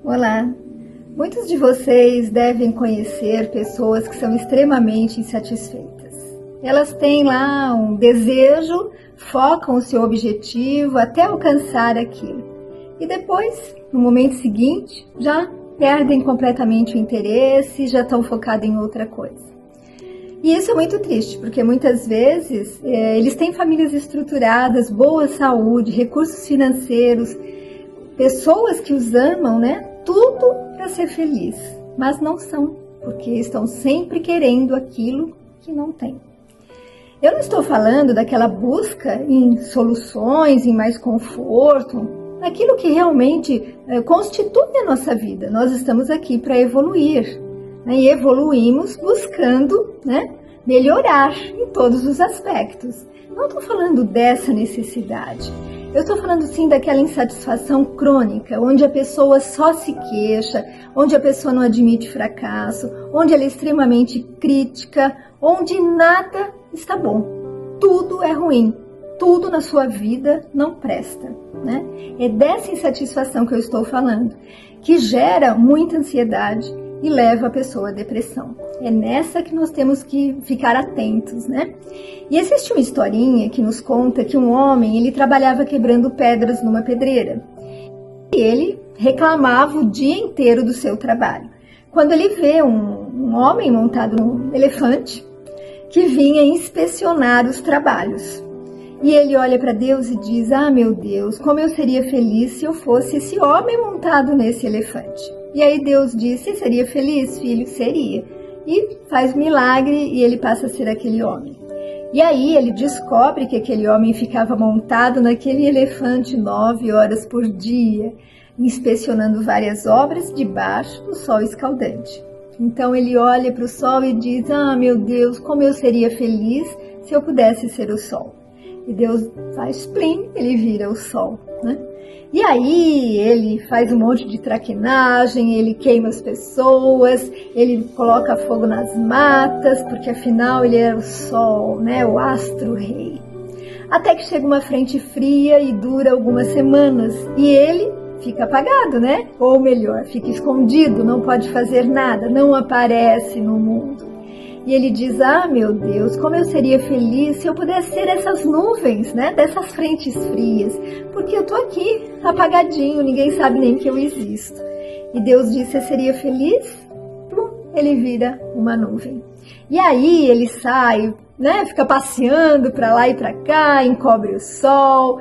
Olá! Muitos de vocês devem conhecer pessoas que são extremamente insatisfeitas. Elas têm lá um desejo, focam o seu objetivo até alcançar aquilo. E depois, no momento seguinte, já perdem completamente o interesse, já estão focados em outra coisa. E isso é muito triste, porque muitas vezes eles têm famílias estruturadas, boa saúde, recursos financeiros, pessoas que os amam, né? Tudo para ser feliz, mas não são, porque estão sempre querendo aquilo que não tem. Eu não estou falando daquela busca em soluções, em mais conforto, daquilo que realmente constitui a nossa vida. Nós estamos aqui para evoluir, né? E evoluímos buscando, né, melhorar em todos os aspectos. Não estou falando dessa necessidade. Eu estou falando sim daquela insatisfação crônica, onde a pessoa só se queixa, onde a pessoa não admite fracasso, onde ela é extremamente crítica, onde nada está bom. Tudo é ruim, tudo na sua vida não presta, né? É dessa insatisfação que eu estou falando, que gera muita ansiedade e leva a pessoa à depressão. É nessa que nós temos que ficar atentos, né? E existe uma historinha que nos conta que um homem, ele trabalhava quebrando pedras numa pedreira. E ele reclamava o dia inteiro do seu trabalho. Quando ele vê um homem montado num elefante que vinha inspecionar os trabalhos. E ele olha para Deus e diz: "Ah, meu Deus, como eu seria feliz se eu fosse esse homem montado nesse elefante." E aí Deus diz: "Você seria feliz, filho?" "Seria." E faz um milagre e ele passa a ser aquele homem. E aí ele descobre que aquele homem ficava montado naquele elefante 9 horas por dia, inspecionando várias obras debaixo do sol escaldante. Então ele olha para o sol e diz: "Ah, meu Deus, como eu seria feliz se eu pudesse ser o sol." E Deus faz plim, ele vira o sol, né? E aí ele faz um monte de traquinagem, ele queima as pessoas, ele coloca fogo nas matas, porque afinal ele era o sol, né? O astro rei. Até que chega uma frente fria e dura algumas semanas, e ele fica apagado, né? Ou melhor, fica escondido, não pode fazer nada, não aparece no mundo. E ele diz: "Ah, meu Deus, como eu seria feliz se eu pudesse ser essas nuvens, né? Dessas frentes frias, porque eu tô aqui, apagadinho, ninguém sabe nem que eu existo." E Deus diz: "Você seria feliz?" Plum, ele vira uma nuvem. E aí ele sai, né? Fica passeando para lá e para cá, encobre o sol,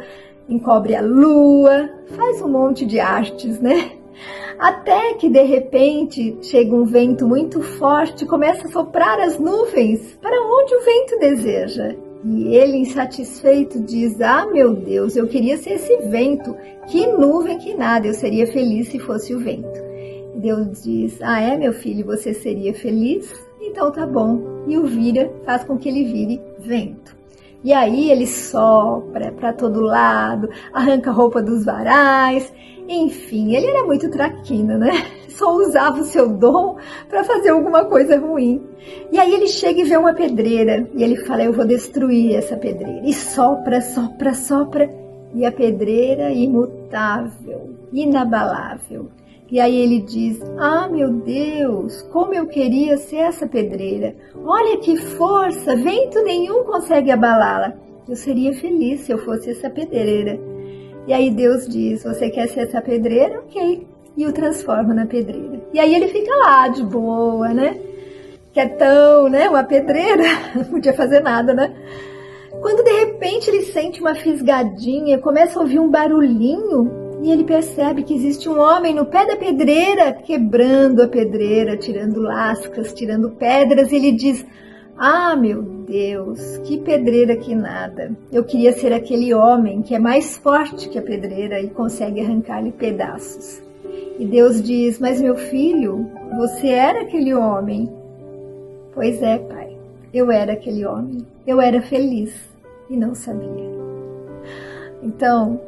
encobre a lua, faz um monte de artes, né? Até que de repente chega um vento muito forte e começa a soprar as nuvens para onde o vento deseja. E ele, insatisfeito, diz: "Ah, meu Deus, eu queria ser esse vento, que nuvem que nada, eu seria feliz se fosse o vento." E Deus diz: "Ah, é, meu filho, você seria feliz? Então tá bom." E o vira, faz com que ele vire vento. E aí ele sopra para todo lado, arranca a roupa dos varais. Enfim, ele era muito traquina, né? Só usava o seu dom para fazer alguma coisa ruim. E aí ele chega e vê uma pedreira e ele fala: "Eu vou destruir essa pedreira." E sopra, sopra, sopra. E a pedreira imutável, inabalável. E aí ele diz: "Ah, meu Deus, como eu queria ser essa pedreira. Olha que força, vento nenhum consegue abalá-la. Eu seria feliz se eu fosse essa pedreira." E aí Deus diz: "Você quer ser essa pedreira? Ok." E o transforma na pedreira. E aí ele fica lá de boa, né? Quietão, né? Uma pedreira, não podia fazer nada, né? Quando de repente ele sente uma fisgadinha, começa a ouvir um barulhinho. E ele percebe que existe um homem no pé da pedreira, quebrando a pedreira, tirando lascas, tirando pedras. E ele diz: "Ah, meu Deus, que pedreira que nada. Eu queria ser aquele homem que é mais forte que a pedreira e consegue arrancar-lhe pedaços." E Deus diz: "Mas meu filho, você era aquele homem." "Pois é, pai, eu era aquele homem. Eu era feliz e não sabia." Então,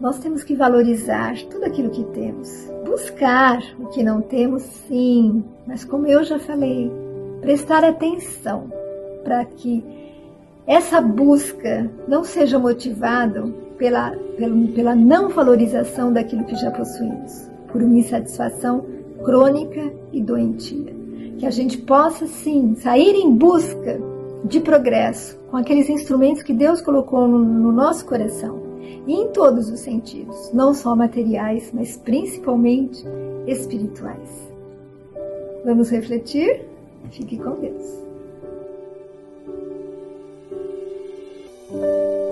nós temos que valorizar tudo aquilo que temos. Buscar o que não temos, sim, mas como eu já falei, prestar atenção para que essa busca não seja motivada pela não valorização daquilo que já possuímos. por uma insatisfação crônica e doentia. Que a gente possa, sim, sair em busca de progresso com aqueles instrumentos que Deus colocou no nosso coração, e em todos os sentidos, não só materiais, mas principalmente espirituais. Vamos refletir? Fique com Deus.